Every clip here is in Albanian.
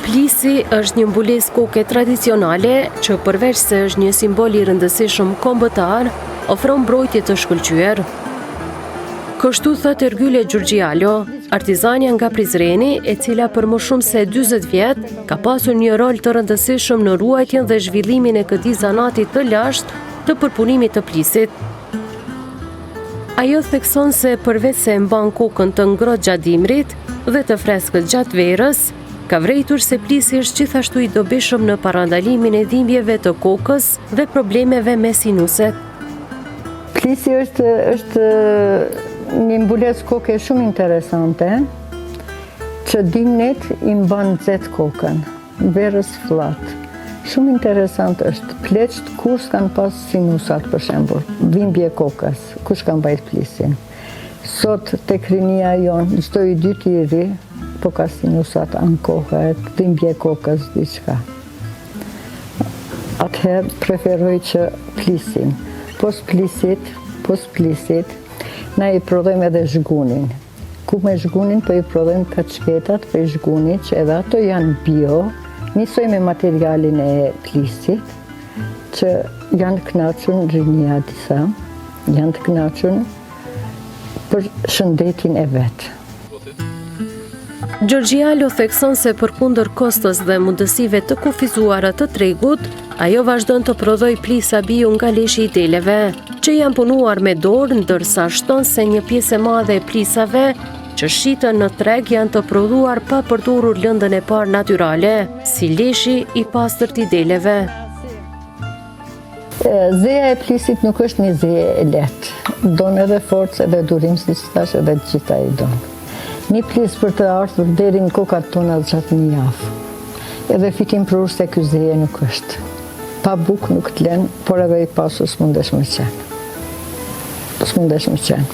Plisi është një mbulesë koke tradicionale që përveç se është një simbol i rëndësishëm kombëtar, ofron mbrojtje të shkëlqyer. Kështu thot Ergyle Gjurgjialo, artizania nga Prizreni, e cila për më shumë se 40 vjet ka pasur një rol të rëndësishëm në ruajtjen dhe zhvillimin e këtij zanati të lashtë të përpunimit të plisit. Ajo thekson se përveç se mban kokën të ngrohtë gjatë dimrit dhe të freskët gjatë verës, ka vërejtur se plisi është gjithashtu i dobishëm në parandalimin e dhimbjeve të kokës dhe problemeve me sinuset. Plisi është një mbulesë koke shumë interesante, që dimnit i mban nxehtë kokën, verës flat. Shumë interesant është pleqt kur s'kan pas sinusat, për shembull, dhimbje kokës, kush kanë bajt plisin. Sot tek rinia jonë, çdo i dyti i ri, po ka sinusat ankohet, dhimbje kokës, diçka. Atëherë preferoj që plisin. Pos plisit, na i prodhojmë edhe zhgunin. Ku me zhgunin, po i prodhojmë kaçketat për zhgunit, që edhe ato janë bio, nisoj me materialin e plisit, që janë të kënaqur rinia disa, janë të kënaqur për shëndetin e vetë. Gjurgjialo thekson se përkundër kostos dhe mundësive të kufizuara të tregut, ajo vazhdon të prodhoj plisa bio nga leshi i deleve, që janë punuar me dorë, ndërsa shton se një pjesë e madhe e plisave që shiten në treg janë të prodhuar pa përdorur lëndën e parë natyrale, si leshi i pastërt i deleve. Zeja e plisit nuk është një zeje e lehtë. Don edhe forcë edhe durim, si që thash, edhe gjitha i don. Një plis për të ardhur deri në kokat tona gjatë një javë. Edhe fitim prur se ky zeje nuk është. Pa bukë nuk të len, por edhe i pasu s'mundesh me qenë.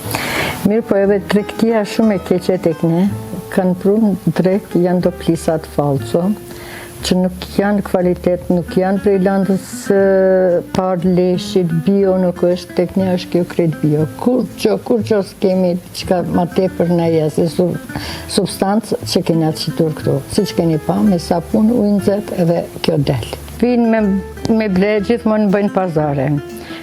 Mirë, po edhe tregtia shumë e keqe tek ne, kanë prunë drekt, janë do plisat falco, që nuk janë kvalitet, nuk janë prej landës parë leshit, bio nuk është, tek ne është kjo krejt bio. Kur që s'kemi qka ma tepër në jesë, substancë që keni atë qitur këtu, si që keni pa, me sapun, ujë nxehtë edhe kjo del. Vinë me ble, gjithmonë bëjnë pazare.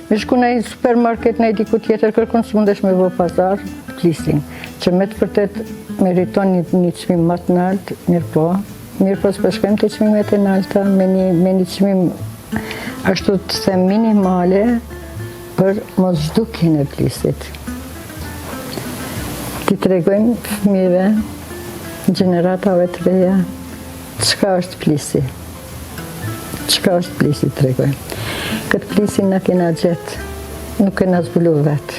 Me shku në i supermarket, në i diku tjetër, kërkon së mundesh me vë pazar, plisin, që me të vërtet meriton një çmim më të lartë, mirë po s'përshkojmë të çmimet e larta me një çmim ashtu të them minimale për mos zhdukjen e plisit. Ti tregojmë fëmijëve, gjeneratave të reja, çka është plisi. Çka është plisi, tregojmë. Këtë plisin na kena gjetë, nuk kena zbulu vetë.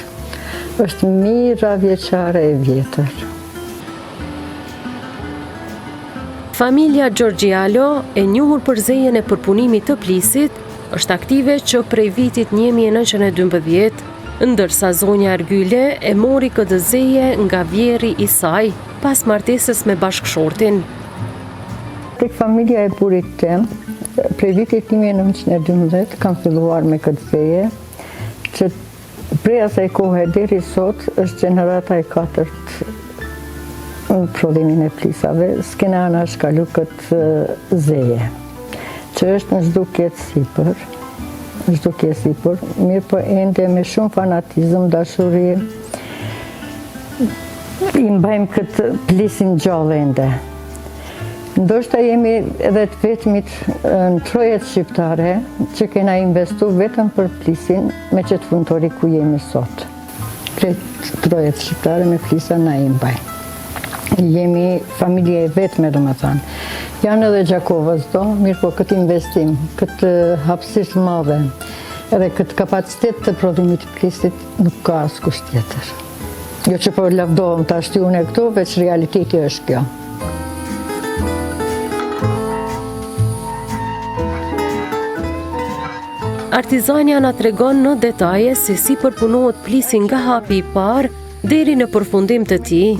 Është mira vjeçare e vjetër. Familja Gjurgjialo, e njohur për zejen e përpunimit të plisit, është aktive që prej vitit 1912, ndërsa zonja Ergyle e mori këtë zeje nga vjeri i saj, pas martesës me bashkëshortin. Tek familja e burit tem, prej vitit 1912 kam filluar me këtë zeje, që prej asaj kohe deri sot është gjenerata e 4 në prodhimin e plisave, s'kena ana shkalu këtë zeje, që është në zhdukje sipër, mirë po ende me shumë fanatizëm, dashuri, i mbajmë këtë plisin gjallë ende. Ndoshta jemi edhe të vetmit në trojet shqiptare që kena investu vetëm për plisin me qëtë punëtori ku jemi sot. Kretë trojet shqiptare me plisa na i mbajmë. Jemi familje e vetme, do më thanë. Janë edhe Gjakovës do, mirë po këtë investim, këtë hapësirë të madhe, edhe këtë kapacitet të prodhimit të plisit nuk ka askush tjetër. Jo që po lavdohem të ashtu unë e këtu, veç realiteti është kjo. Artizania na tregon në detaje se si përpunohet plisi nga hapi i parë deri në përfundim të tij.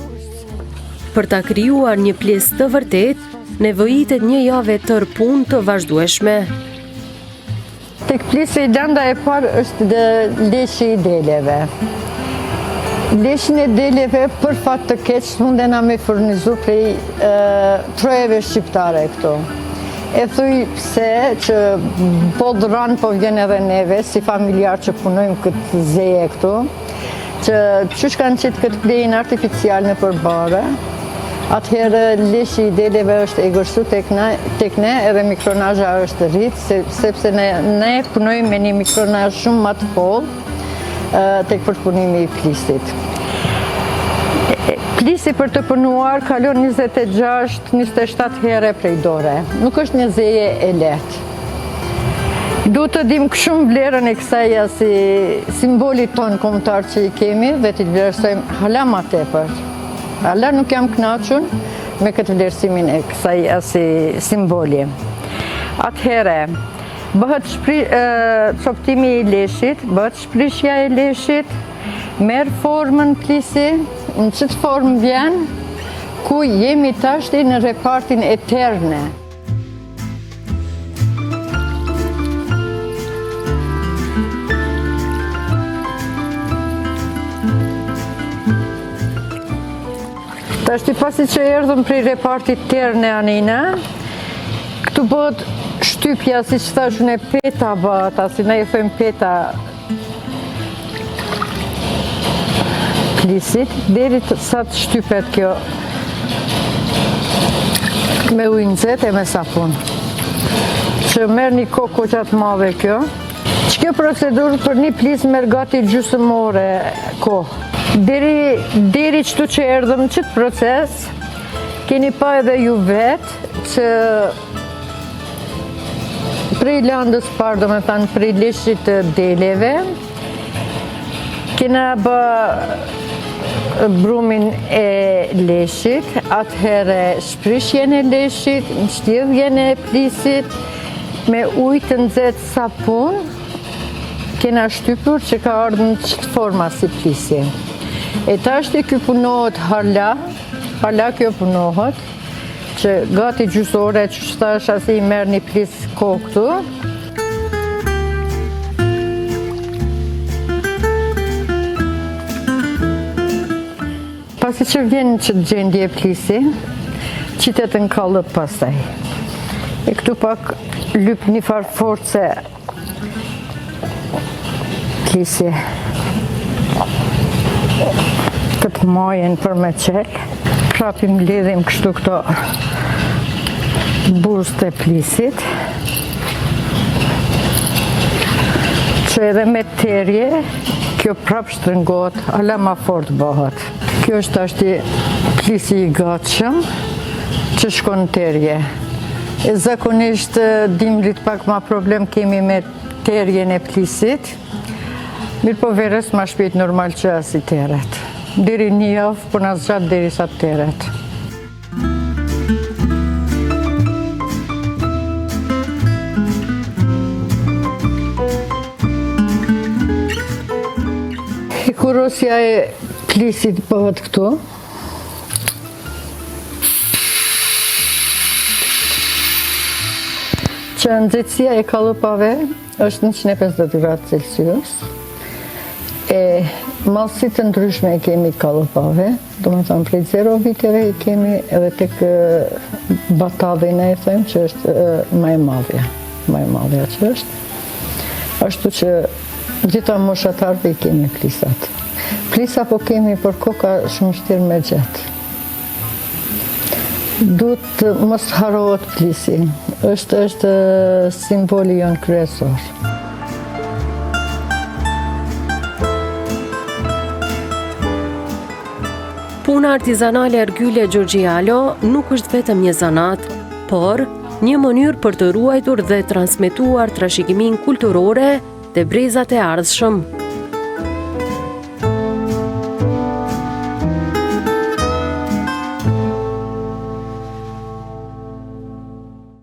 Për ta krijuar një pjesë të vërtet, nevojitet një javë tërë punë të vazhdueshme. Tek plisi lënda e parë është leshi i deleve. Leshin e deleve për fat të keq mundena me furnizu prej trojeve shqiptare këto. E thuj pse që po dëran po vjen edhe neve, si familjar që punojmë këtë zeje këtu, që qysh kanë qitë këtë plejnë artificial në përbare, atëherë leshi i deleve është e gërsu tek ne edhe mikronazha është rritë, sepse ne punojmë me një mikronazh shumë më të poldë tek përpunimi i plisit. Plisi për të punuar kalon 26-27 herë prej dore. Nuk është një zeje e lehtë. Duhet të dim shumë vlerën e kësaj si simbolit tonë kombëtar që i kemi dhe t'i vlerësojmë hala ma tepër. Hala nuk jam kënaqur me këtë vlerësimin e kësaj si simboli. Atëhere, bëhet coptimi i leshit, bëhet shprishja e leshit, merë formën plisi, në qëtë formë vjen, ku jemi tashti në repartin eterne. Tashti pasi që erdhëm prej repartit eterne anina, këtu bëhet shtypja, si që thashun e peta bëhet, si ne e thëjmë peta, plisit, deri sa të shtypet kjo me ujë nxehtë e me sapun. Që merr një kokë gjatë madhe kjo. Që kjo procedurë për një plis merr gati gjysmore kohë. Deri çtu që erdhëm në çet proces, keni pa edhe ju vetë që prej landës parë, domethënë prej leshit të deleve, kena bë brumin e leshit, atëherë shprishjen e leshit, mbështjelljen e plisit, me ujë të nxehtë sapun, kena shtypur që ka ardhur në ç't forma si plisi. E tashti ky punohet hala kjo punohet, që gati gjysore, që thash asi i merr një plis kohë këtu. Pasi që vjen që të gjendje plisi, qitet në kallëp pasaj. E këtu pak lyp një farë force plisi. Këtë majën për me qelë. Prapim lidhim kështu këto buzët e plisit. Që edhe me terje, kjo prap shtrëngot, ala ma fort bëhet. Kjo është ashti plisi i gatshëm që shkon në terje. E zakonisht dimrit pak ma problem kemi me terjen e plisit, mirë po verës ma shpejt normal që as i teret. Deri një javë, po na zgjat deri sa të teret. Kurosja e plisit bëhet këtu. Që nxehtësia e kallëpave është 150 gradë Celsius. Mallësi të ndryshme e kemi kallëpave, domethënë prej 0 viteve i kemi edhe tek batadhina e them që është më e madhja që është. Ashtu që gjitha moshatarëve i kemi plisat. Plisa po kemi për koka shumë shtirë me gjetë. Duhet të mos harohet plisi. është simboli jonë kryesor. Puna artizanale Ergyle Gjorgjialo nuk është vetëm një zanat, por një mënyrë për të ruajtur dhe transmetuar trashëgiminë kulturore të brezat e ardhshëm.